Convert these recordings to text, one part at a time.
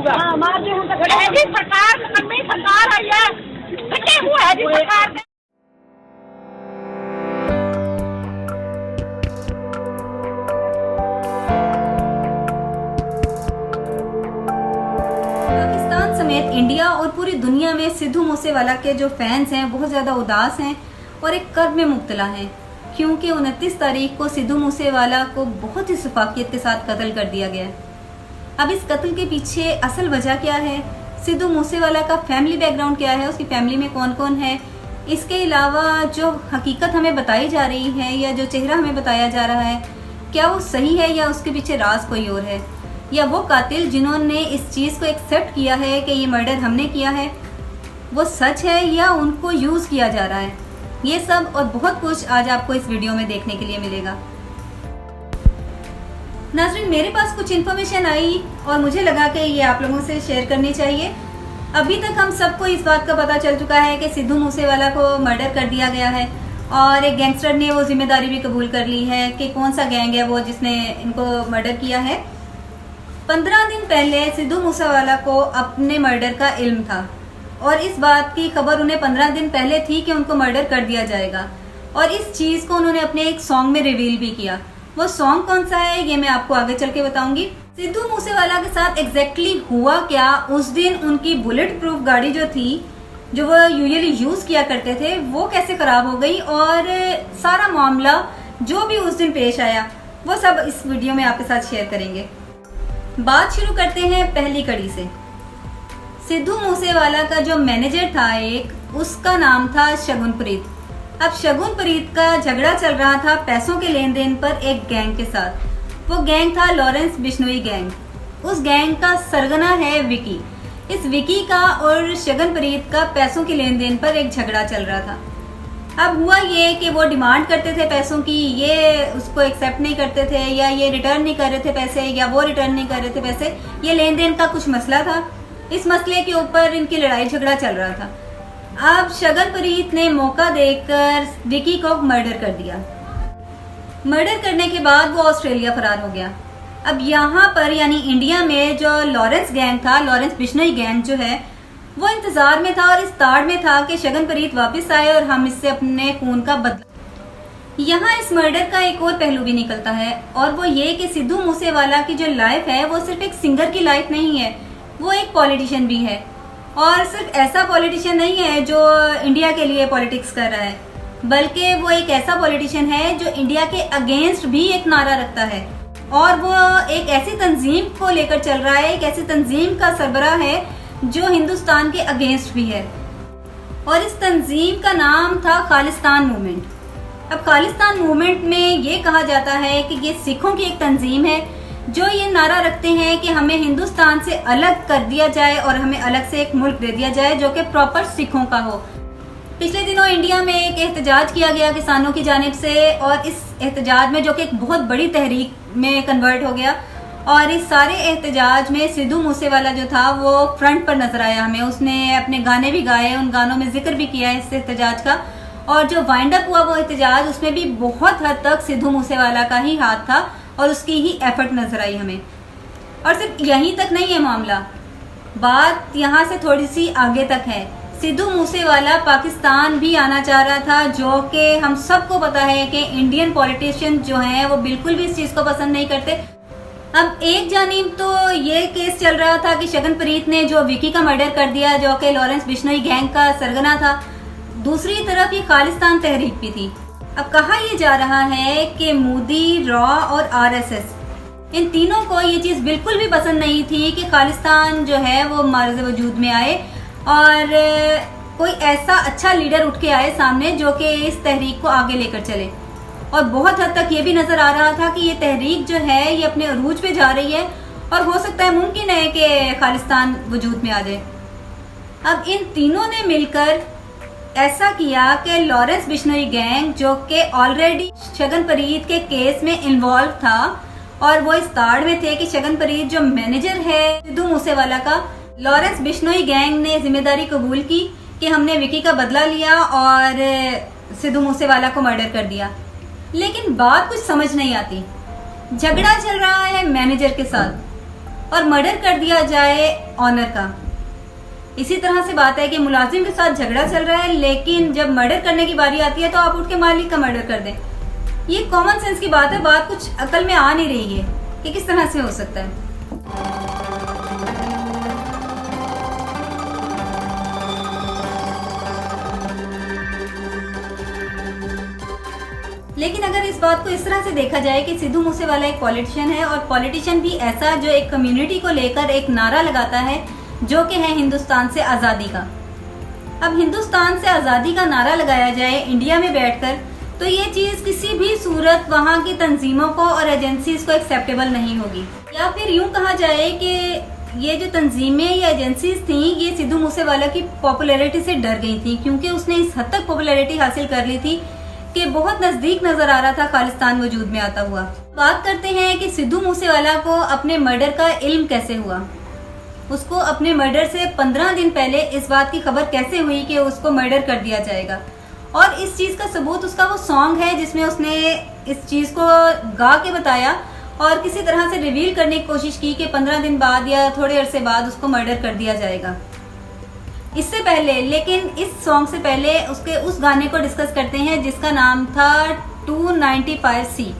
होगा। मार दे हम तो है जी सरकार, लंबी सरकार आई है, कटे हुए है जी सरकार ने। पाकिस्तान समेत इंडिया और पूरी दुनिया में सिद्धू मूसेवाला के जो फैंस हैं बहुत ज्यादा उदास हैं और एक कर्ब में मुब्तला हैं, क्योंकि 29 तारीख को सिद्धू मूसेवाला को बहुत ही शफाकियत के साथ कत्ल कर दिया गया। अब इस कत्ल के पीछे असल वजह क्या है, सिद्धू मूसेवाला का फैमिली बैकग्राउंड क्या है, उसकी फैमिली में कौन कौन है, इसके अलावा जो हकीकत हमें बताई जा रही है या जो चेहरा हमें बताया जा रहा है, क्या वो सही है या उसके पीछे राज कोई और है, या वो कातिल जिन्होंने इस चीज़ को एक्सेप्ट किया है कि ये मर्डर हमने किया है वो सच है या उनको यूज़ किया जा रहा है। ये सब और बहुत कुछ आज आपको इस वीडियो में देखने के लिए मिलेगा। नाज़रीन, मेरे पास कुछ इन्फॉर्मेशन आई और मुझे लगा कि ये आप लोगों से शेयर करनी चाहिए। अभी तक हम सबको इस बात का पता चल चुका है कि सिद्धू मूसेवाला को मर्डर कर दिया गया है और एक गैंगस्टर ने वो जिम्मेदारी भी कबूल कर ली है कि कौन सा गैंग है वो जिसने इनको मर्डर किया है। 15 दिन पहले सिद्धू मूसेवाला को अपने मर्डर का इल्म था और इस बात की खबर उन्हें 15 दिन पहले थी कि उनको मर्डर कर दिया जाएगा, और इस चीज़ को उन्होंने अपने एक सॉन्ग में रिवील भी किया। वो सॉन्ग कौन सा है ये मैं आपको आगे चल के बताऊंगी। सिद्धू मूसेवाला के साथ एग्जैक्टली हुआ क्या, उस दिन उनकी बुलेट प्रूफ गाड़ी जो थी जो वो यूजुअली यूज़ किया करते थे वो कैसे ख़राब हो गई, और सारा मामला जो भी उस दिन पेश आया वो सब इस वीडियो में आपके साथ शेयर करेंगे। बात शुरू करते हैं पहली कड़ी से। सिद्धू मूसेवाला का जो मैनेजर था एक, उसका नाम था शगुनप्रीत। अब शगुनप्रीत का झगड़ा चल रहा था पैसों के लेन देन पर एक गैंग के साथ। वो गैंग था लॉरेंस बिश्नोई गैंग। उस गैंग का सरगना है विकी। इस विकी का और शगुनप्रीत का पैसों के लेन देन पर एक झगड़ा चल रहा था। अब हुआ ये कि वो डिमांड करते थे पैसों की, ये उसको एक्सेप्ट नहीं करते थे, या ये रिटर्न नहीं कर रहे थे पैसे, या वो रिटर्न नहीं कर रहे थे पैसे। ये लेन देन का कुछ मसला था। इस मसले के ऊपर इनकी लड़ाई झगड़ा चल रहा था। अब शगुनप्रीत ने मौका देकर विकी को मर्डर कर दिया। मर्डर करने के बाद वो ऑस्ट्रेलिया फरार हो गया। अब यहाँ पर यानी इंडिया में जो लॉरेंस गैंग था, लॉरेंस बिश्नोई गैंग जो है, वो इंतजार में था और इस ताड़ में था कि शगुनप्रीत वापस आए और हम इससे अपने खून का बदला। यहाँ इस मर्डर का एक और पहलू भी निकलता है, और वो ये कि सिद्धू मूसेवाला की जो लाइफ है वो सिर्फ एक सिंगर की लाइफ नहीं है, वो एक पॉलिटिशियन भी है। और सिर्फ ऐसा पॉलिटिशियन नहीं है जो इंडिया के लिए पॉलिटिक्स कर रहा है, बल्कि वो एक ऐसा पॉलिटिशियन है जो इंडिया के अगेंस्ट भी एक नारा रखता है, और वो एक ऐसी तंजीम को लेकर चल रहा है, एक ऐसी तंजीम का सरबराह है जो हिंदुस्तान के अगेंस्ट भी है। और इस तंजीम का नाम था खालिस्तान मूवमेंट। अब खालिस्तान मूवमेंट में ये कहा जाता है कि ये सिखों की एक तंजीम है जो ये नारा रखते हैं कि हमें हिंदुस्तान से अलग कर दिया जाए और हमें अलग से एक मुल्क दे दिया जाए जो कि प्रॉपर सिखों का हो। पिछले दिनों इंडिया में एक एहतजाज किया गया किसानों की जानिब से, और इस एहतजाज में जो कि एक बहुत बड़ी तहरीक में कन्वर्ट हो गया, और इस सारे एहतजाज में सिद्धू मूसेवाला जो था वो फ्रंट पर नजर आया हमें। उसने अपने गाने भी गाए, उन गानों में जिक्र भी किया इस एहतजाज का, और जो वाइंड अप हुआ वो एहतजाज, उसमें भी बहुत हद तक सिद्धू मूसेवाला का ही हाथ था और उसकी ही एफर्ट नजर आई हमें। और सिर्फ यहीं तक नहीं है मामला, बात यहाँ से थोड़ी सी आगे तक है। सिद्धू मूसेवाला पाकिस्तान भी आना चाह रहा था, जो कि हम सबको पता है कि इंडियन पॉलिटिशियन जो हैं वो बिल्कुल भी इस चीज़ को पसंद नहीं करते। अब एक जानिब तो ये केस चल रहा था कि शगुनप्रीत ने जो विकी का मर्डर कर दिया जो कि लॉरेंस बिश्नोई गैंग का सरगना था, दूसरी तरफ ये खालिस्तान तहरीक भी थी। अब कहा यह जा रहा है कि मोदी, रॉ और आरएसएस, इन तीनों को ये चीज़ बिल्कुल भी पसंद नहीं थी कि खालिस्तान जो है वो मार्ज़ वजूद में आए और कोई ऐसा अच्छा लीडर उठ के आए सामने जो कि इस तहरीक को आगे लेकर चले। और बहुत हद तक ये भी नजर आ रहा था कि ये तहरीक जो है ये अपने अरूज पे जा रही है और हो सकता है, मुमकिन है कि खालिस्तान वजूद में आ जाए। अब इन तीनों ने मिलकर ऐसा किया कि लॉरेंस बिश्नोई गैंग जो कि ऑलरेडी शगुनप्रीत के केस में इन्वॉल्व था और वो इस ताड़ में थे कि शगुनप्रीत जो मैनेजर है सिद्धू मूसेवाला का, लॉरेंस बिश्नोई गैंग ने जिम्मेदारी कबूल की कि हमने विकी का बदला लिया और सिद्धू मूसेवाला को मर्डर कर दिया। लेकिन बात कुछ समझ नहीं आती। झगड़ा चल रहा है मैनेजर के साथ, और मर्डर कर दिया जाए ऑनर का। इसी तरह से बात है कि मुलाजिम के साथ झगड़ा चल रहा है, लेकिन जब मर्डर करने की बारी आती है तो आप उठ के मालिक का मर्डर कर दें। ये कॉमन सेंस की बात है, बात कुछ अकल में आ नहीं रही है कि किस तरह से हो सकता है। लेकिन अगर इस बात को इस तरह से देखा जाए कि सिद्धू मूसेवाला एक पॉलिटिशियन है, और पॉलिटिशियन भी ऐसा जो एक कम्युनिटी को लेकर एक नारा लगाता है जो कि है हिंदुस्तान से आज़ादी का। अब हिंदुस्तान से आज़ादी का नारा लगाया जाए इंडिया में बैठकर, तो ये चीज़ किसी भी सूरत वहाँ की तंजीमों को और एजेंसीज को एक्सेप्टेबल नहीं होगी। या फिर यूँ कहा जाए कि ये जो तंजीमें या एजेंसीज थी ये सिद्धू मूसेवाला की पॉपुलैरिटी से डर गई थी, क्योंकि उसने इस हद तक पॉपुलैरिटी हासिल कर ली थी कि बहुत नजदीक नजर आ रहा था खालिस्तान वजूद में आता हुआ। बात करते हैं कि सिद्धू मूसेवाला को अपने मर्डर का इल्म कैसे हुआ। उसको अपने मर्डर से 15 दिन पहले इस बात की खबर कैसे हुई कि उसको मर्डर कर दिया जाएगा, और इस चीज का सबूत उसका वो सॉन्ग है जिसमें उसने इस चीज को गा के बताया और किसी तरह से रिवील करने की कोशिश की कि 15 दिन बाद या थोड़े अरसे बाद उसको मर्डर कर दिया जाएगा। इससे पहले, लेकिन इस सॉन्ग से पहले उसके उस गाने को डिस्कस करते हैं जिसका नाम था 295C।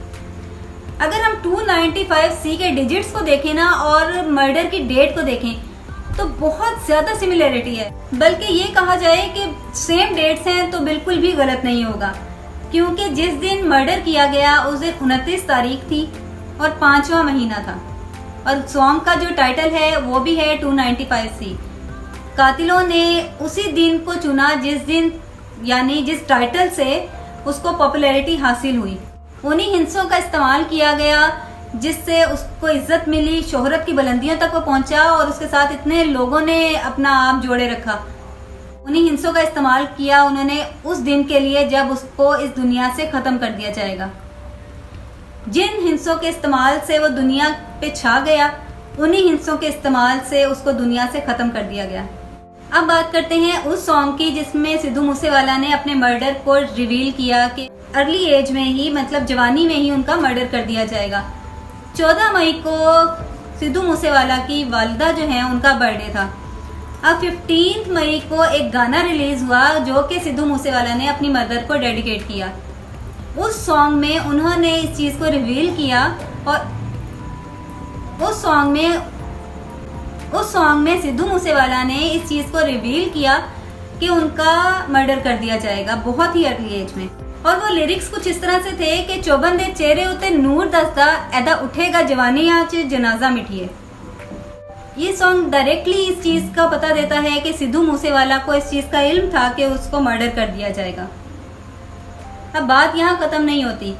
अगर हम 295C के डिजिट्स को देखें ना और मर्डर की डेट को देखें तो बहुत ज्यादा सिमिलरिटी है, बल्कि ये कहा जाए कि सेम डेट्स हैं तो बिल्कुल भी गलत नहीं होगा, क्योंकि जिस दिन मर्डर किया गया उस दिन 29 तारीख थी और 5वां महीना था, और सॉन्ग का जो टाइटल है वो भी है 295C। कातिलों ने उसी दिन को चुना जिस दिन, यानी जिस टाइटल से उसको पॉपुलैरिटी हासिल हुई। उन्हीं हिंसों का इस्तेमाल किया गया जिससे उसको इज्जत मिली, शोहरत की बुलंदियों तक वो पहुंचा और उसके साथ इतने लोगों ने अपना आप जोड़े रखा। उन्हीं हिंसों का इस्तेमाल किया उन्होंने उस दिन के लिए जब उसको इस दुनिया से खत्म कर दिया जाएगा। जिन हिंसों के इस्तेमाल से वो दुनिया पे छा गया, उन्हीं हिंसों के इस्तेमाल से उसको दुनिया से खत्म कर दिया गया। अब बात करते हैं उस सॉन्ग की जिसमें सिद्धू मूसेवाला ने अपने मर्डर को रिवील किया कि अर्ली एज में ही, मतलब जवानी में ही उनका मर्डर कर दिया जाएगा। 14 मई को सिद्धू मूसेवाला की वालिदा जो है उनका बर्थडे था। अब 15 मई को एक गाना रिलीज हुआ जो कि सिद्धू मूसेवाला ने अपनी मदर को डेडिकेट किया। उस सॉन्ग में उन्होंने इस चीज को रिवील किया और उस सॉन्ग में सिद्धू मूसेवाला ने इस चीज को रिवील किया कि उनका मर्डर कर दिया जाएगा बहुत ही अर्ली एज में। और वो लिरिक्स कुछ इस तरह से थे कि चौबंदे चेहरे उते नूर दसदा ऐदा उठेगा जवानी आज जनाजा मिठिए। ये सॉन्ग डायरेक्टली इस चीज का पता देता है कि सिद्धू मूसेवाला को इस चीज का इल्म था कि उसको मर्डर कर दिया जाएगा। अब बात यहाँ खत्म नहीं होती,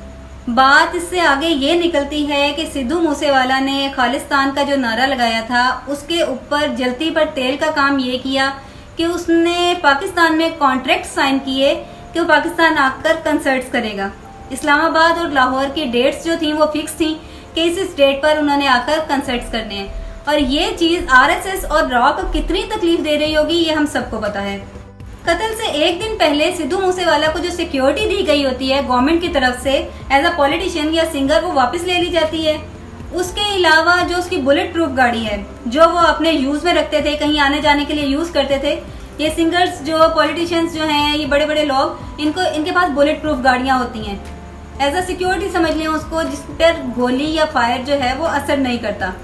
बात इससे आगे ये निकलती है कि सिद्धू मूसेवाला ने खालिस्तान का जो नारा लगाया था उसके ऊपर जलती पर तेल का काम ये किया कि उसने पाकिस्तान में कॉन्ट्रैक्ट साइन किए कि वो पाकिस्तान आकर कंसर्ट्स करेगा। इस्लामाबाद और लाहौर की डेट्स जो थी वो फिक्स थी कि इस डेट पर उन्होंने आकर कंसर्ट्स करने हैं। और ये चीज आरएसएस और रॉ को कितनी तकलीफ दे रही होगी ये हम सबको पता है। कत्ल से एक दिन पहले सिद्धू मूसेवाला को जो सिक्योरिटी दी गई होती है गवर्नमेंट की तरफ से एज अ पॉलिटिशियन या सिंगर, वो वापस ले ली जाती है। उसके अलावा जो उसकी बुलेट प्रूफ गाड़ी है जो वो अपने यूज में रखते थे, कहीं आने जाने के लिए यूज करते थे। ये सिंगर्स जो पॉलिटिशियंस जो हैं, ये बड़े बड़े लोग, इनके पास बुलेट प्रूफ गाड़ियां होती हैं। एज अ सिक्योरिटी समझ लें उसको, जिस पर गोली या फायर जो है वो असर नहीं करता।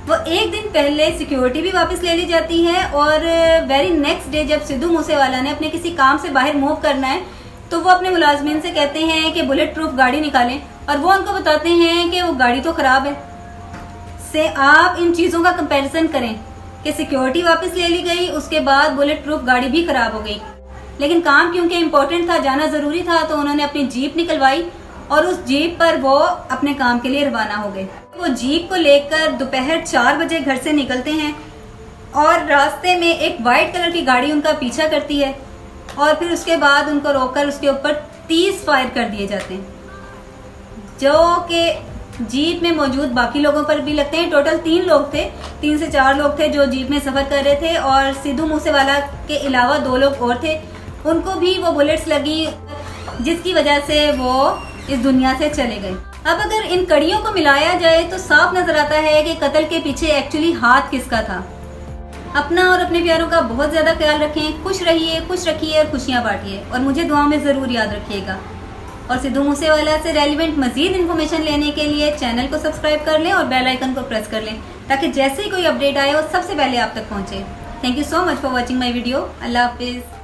वो एक दिन पहले सिक्योरिटी भी वापस ले ली जाती है और वेरी नेक्स्ट डे जब सिद्धू मूसेवाला ने अपने किसी काम से बाहर मूव करना है तो वो अपने मुलाजमीन से कहते हैं कि बुलेट प्रूफ गाड़ी निकालें, और वो उनको बताते हैं कि वो गाड़ी तो खराब है। से आप इन चीज़ों का कंपैरिजन करें कि सिक्योरिटी वापस ले ली गई, उसके बाद बुलेट प्रूफ गाड़ी भी खराब हो गई, लेकिन काम क्योंकि इम्पोर्टेंट था, जाना ज़रूरी था, तो उन्होंने अपनी जीप निकलवाई और उस जीप पर वो अपने काम के लिए रवाना हो गए। वो जीप को लेकर दोपहर 4 बजे घर से निकलते हैं और रास्ते में एक वाइट कलर की गाड़ी उनका पीछा करती है और फिर उसके बाद उनको रोककर उसके ऊपर 30 फायर कर दिए जाते हैं, जो कि जीप में मौजूद बाकी लोगों पर भी लगते हैं। टोटल 3 लोग थे, 3 से 4 लोग थे जो जीप में सफर कर रहे थे, और सिद्धू मूसेवाला के अलावा 2 लोग और थे, उनको भी वो बुलेट्स लगी जिसकी वजह से वो इस दुनिया से चले गए। अब अगर इन कड़ियों को मिलाया जाए तो साफ नजर आता है कि कत्ल के पीछे एक्चुअली हाथ किसका था। अपना और अपने प्यारों का बहुत ज्यादा ख्याल रखें। खुश रहिए, खुश रखिए और खुशियां बांटिए और मुझे दुआ में जरूर याद रखिएगा। और सिद्धू मूसेवाला से रेलिवेंट मजीद इन्फॉर्मेशन लेने के लिए चैनल को सब्सक्राइब कर लें और बेल आइकन को प्रेस कर लें ताकि जैसे ही कोई अपडेट आए वो सबसे पहले आप तक पहुंचे। Thank you so much for watching my video. Allah Hafiz.